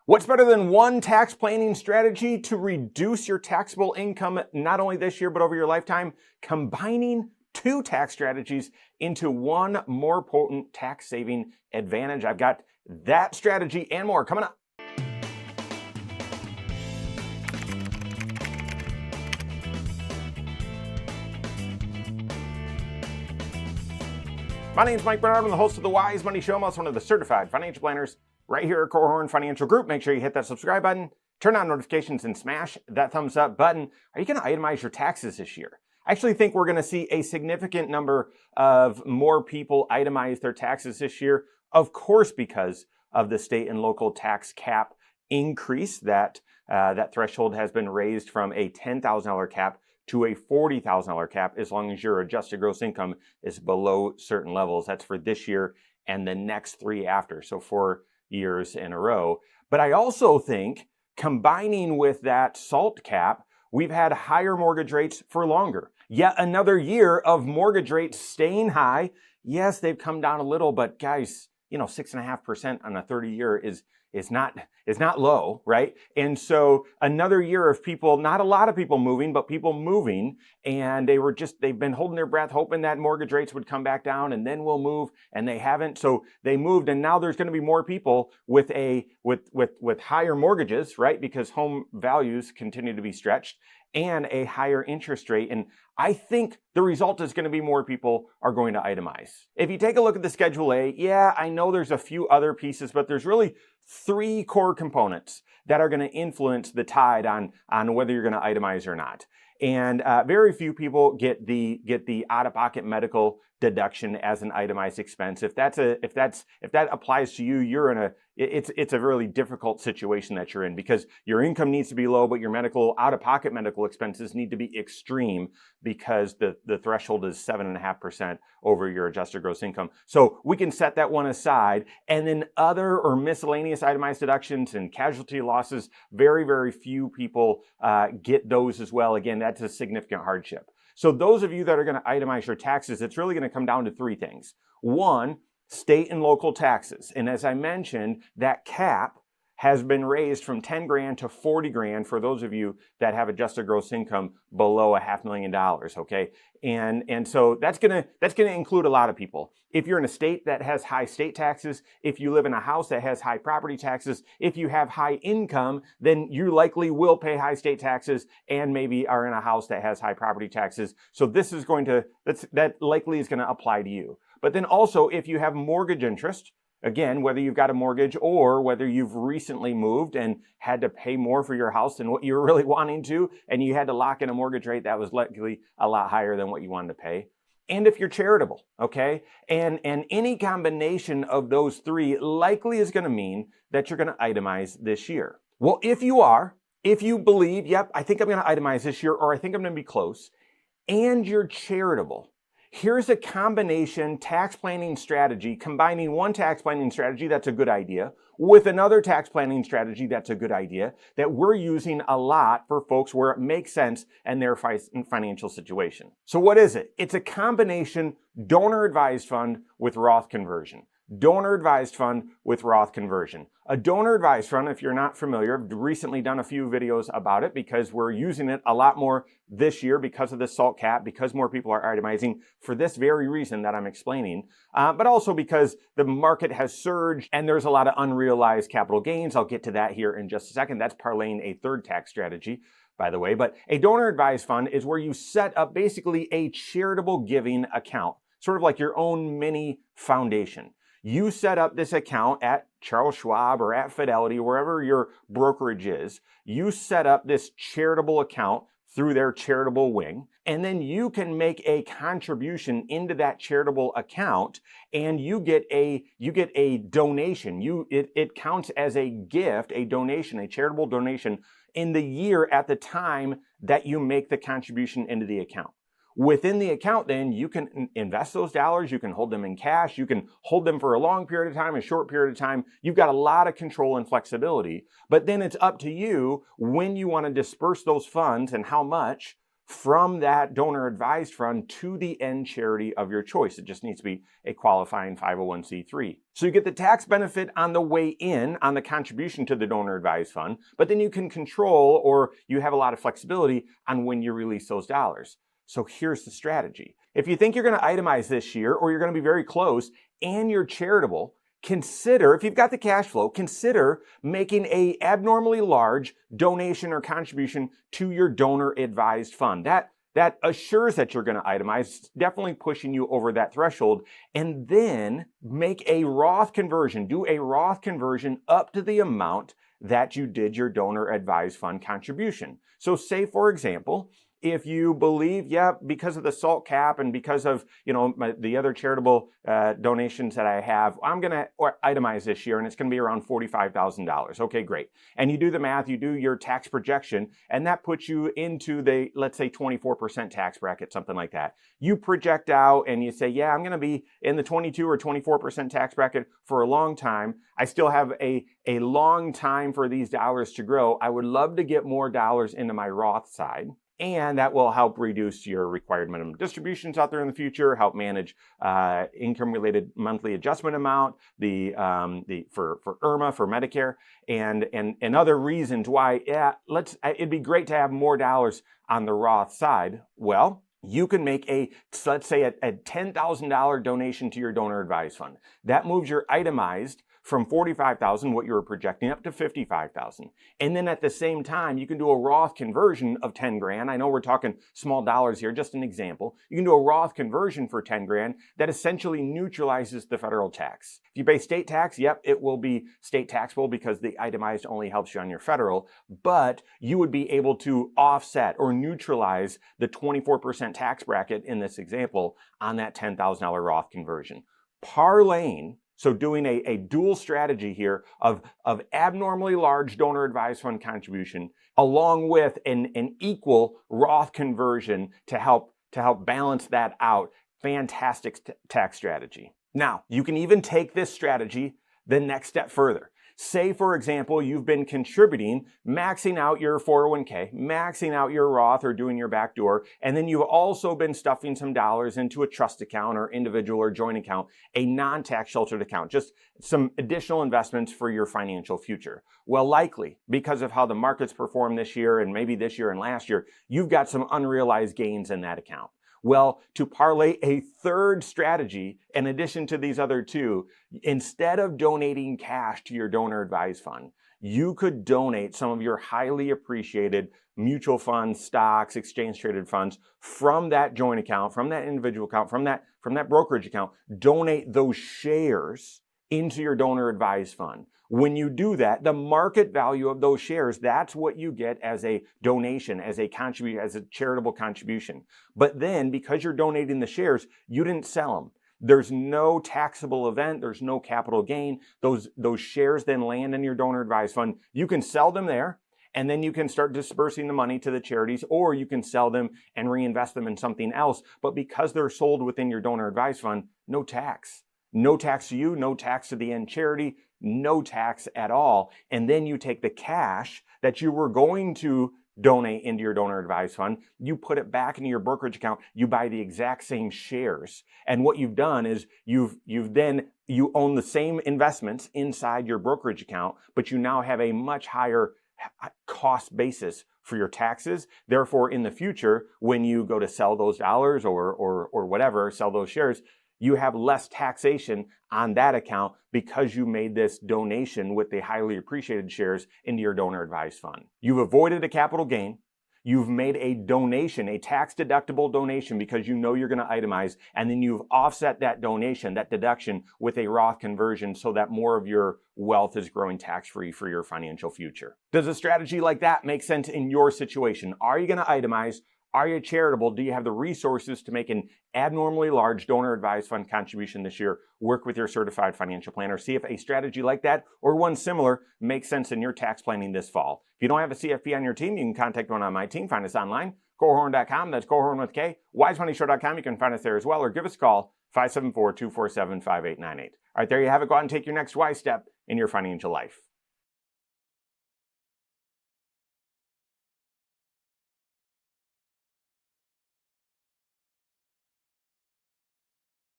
What's better than one tax planning strategy to reduce your taxable income not only this year but over your lifetime? Combining two tax strategies into one more potent tax saving advantage. I've got that strategy and more coming up. My name is Mike Bernard. I'm the host of the Wise Money Show. I'm also one of the certified financial planners right here at Korhorn Financial Group. Make sure you hit that subscribe button, turn on notifications, and smash that thumbs up button. Are you going to itemize your taxes this year? I actually think we're going to see a significant number of more people itemize their taxes this year, of course, because of the state and local tax cap increase. That threshold has been raised from a $10,000 cap to a $40,000 cap as long as your adjusted gross income is below certain levels. That's for this year and the next 3 after, so 4 years in a row. But I also think combining with that SALT cap, we've had higher mortgage rates for longer. Yet another year of mortgage rates staying high. Yes, they've come down a little, but guys, 6.5% on a 30-year is not low, right? And so another year of people, not a lot of people moving, but people moving, and they've been holding their breath, hoping that mortgage rates would come back down and then we'll move, and they haven't. So they moved, and now there's going to be more people with higher mortgages, right? Because home values continue to be stretched and a higher interest rate. And I think the result is going to be more people are going to itemize. If you take a look at the Schedule A, yeah, I know there's a few other pieces, but there's really 3 core components that are going to influence the tide on whether you're going to itemize or not. And very few people get the out-of-pocket medical deduction as an itemized expense. If that applies to you, it's a really difficult situation that you're in, because your income needs to be low, but your out-of-pocket medical expenses need to be extreme because the threshold is 7.5% over your adjusted gross income. So we can set that one aside, and then other or miscellaneous itemized deductions and casualty losses, very, very few people get those as well. Again, that's a significant hardship. So those of you that are going to itemize your taxes, it's really going to come down to 3 things. 1, state and local taxes. And as I mentioned, that cap has been raised from 10 grand to 40 grand for those of you that have adjusted gross income below $500,000, okay? And so that's gonna include a lot of people. If you're in a state that has high state taxes, if you live in a house that has high property taxes, if you have high income, then you likely will pay high state taxes and maybe are in a house that has high property taxes. So that likely is gonna apply to you. But then also, if you have mortgage interest, again, whether you've got a mortgage or whether you've recently moved and had to pay more for your house than what you were really wanting to, and you had to lock in a mortgage rate that was likely a lot higher than what you wanted to pay. And if you're charitable, okay? And any combination of those 3 likely is going to mean that you're going to itemize this year. Well, if you believe, yep, I think I'm going to itemize this year, or I think I'm going to be close, and you're charitable, here's a combination tax planning strategy, combining one tax planning strategy that's a good idea with another tax planning strategy that's a good idea, that we're using a lot for folks where it makes sense in their financial situation. So what is it? It's a combination donor advised fund with Roth conversion. Donor advised fund with Roth conversion. A donor advised fund, if you're not familiar, I've recently done a few videos about it because we're using it a lot more this year because of the SALT cap, because more people are itemizing for this very reason that I'm explaining, but also because the market has surged and there's a lot of unrealized capital gains. I'll get to that here in just a second. That's parlaying a third tax strategy, by the way. But a donor advised fund is where you set up basically a charitable giving account, sort of like your own mini foundation. You set up this account at Charles Schwab or at Fidelity, wherever your brokerage is. You set up this charitable account through their charitable wing, and then you can make a contribution into that charitable account, and you get a donation. It counts as a gift, a donation, a charitable donation in the year at the time that you make the contribution into the account. Within the account, then, you can invest those dollars, you can hold them in cash, you can hold them for a long period of time, a short period of time. You've got a lot of control and flexibility, but then it's up to you when you want to disperse those funds and how much from that donor advised fund to the end charity of your choice. It just needs to be a qualifying 501c3. So you get the tax benefit on the way in, on the contribution to the donor advised fund, but then you can control, or you have a lot of flexibility on when you release those dollars. So here's the strategy. If you think you're going to itemize this year, or you're going to be very close, and you're charitable, consider, if you've got the cash flow, consider making a abnormally large donation or contribution to your donor advised fund. That assures that you're going to itemize, definitely pushing you over that threshold. And then make a Roth conversion. Do a Roth conversion up to the amount that you did your donor advised fund contribution. So say, for example, if you believe, because of the SALT cap and because of, the other charitable donations that I have, I'm going to itemize this year and it's going to be around $45,000. Okay, great. And you do the math, you do your tax projection, and that puts you into the, let's say, 24% tax bracket, something like that. You project out and you say, I'm going to be in the 22 or 24% tax bracket for a long time. I still have a long time for these dollars to grow. I would love to get more dollars into my Roth side. And that will help reduce your required minimum distributions out there in the future, help manage income-related monthly adjustment amount, for IRMA, for Medicare, and other reasons why, it'd be great to have more dollars on the Roth side. Well, you can make let's say a $10,000 donation to your donor advised fund. That moves your itemized from $45,000, what you were projecting, up to $55,000. And then at the same time, you can do a Roth conversion of 10 grand. I know we're talking small dollars here, just an example. You can do a Roth conversion for 10 grand that essentially neutralizes the federal tax. If you pay state tax, it will be state taxable because the itemized only helps you on your federal, but you would be able to offset or neutralize the 24% tax bracket in this example on that $10,000 Roth conversion. Parlaying, so doing a dual strategy here of abnormally large donor advised fund contribution along with an equal Roth conversion to help balance that out. Fantastic tax strategy. Now, you can even take this strategy the next step further. Say, for example, you've been contributing, maxing out your 401k, maxing out your Roth or doing your backdoor, and then you've also been stuffing some dollars into a trust account or individual or joint account, a non-tax sheltered account, just some additional investments for your financial future. Well, likely, because of how the markets performed this year and maybe this year and last year, you've got some unrealized gains in that account. Well, to parlay a third strategy, in addition to these other two, instead of donating cash to your donor advised fund, you could donate some of your highly appreciated mutual funds, stocks, exchange traded funds from that joint account, from that individual account, from that brokerage account. Donate those shares into your donor advised fund. When you do that, the market value of those shares, that's what you get as a donation, as a charitable contribution. But then, because you're donating the shares, you didn't sell them. There's no taxable event. There's no capital gain. Those shares then land in your donor advised fund. You can sell them there, and then you can start dispersing the money to the charities, or you can sell them and reinvest them in something else. But because they're sold within your donor advised fund, no tax. No tax to you, no tax to the end charity, no tax at all. And then you take the cash that you were going to donate into your donor advised fund, you put it back into your brokerage account, you buy the exact same shares. And what you've done is you own the same investments inside your brokerage account, but you now have a much higher cost basis for your taxes. Therefore, in the future, when you go to sell those dollars or whatever, sell those shares, you have less taxation on that account because you made this donation with the highly appreciated shares into your donor advised fund. You've avoided a capital gain. You've made a donation, a tax-deductible donation, because you know you're going to itemize, and then you've offset that donation, that deduction, with a Roth conversion so that more of your wealth is growing tax-free for your financial future. Does a strategy like that make sense in your situation? Are you going to itemize? Are you charitable? Do you have the resources to make an abnormally large donor advised fund contribution this year? Work with your certified financial planner. See if a strategy like that or one similar makes sense in your tax planning this fall. If you don't have a CFP on your team, you can contact one on my team. Find us online, Korhorn.com. That's Korhorn with K. WiseMoneyShow.com. You can find us there as well, or give us a call, 574-247-5898. All right, there you have it. Go out and take your next wise step in your financial life.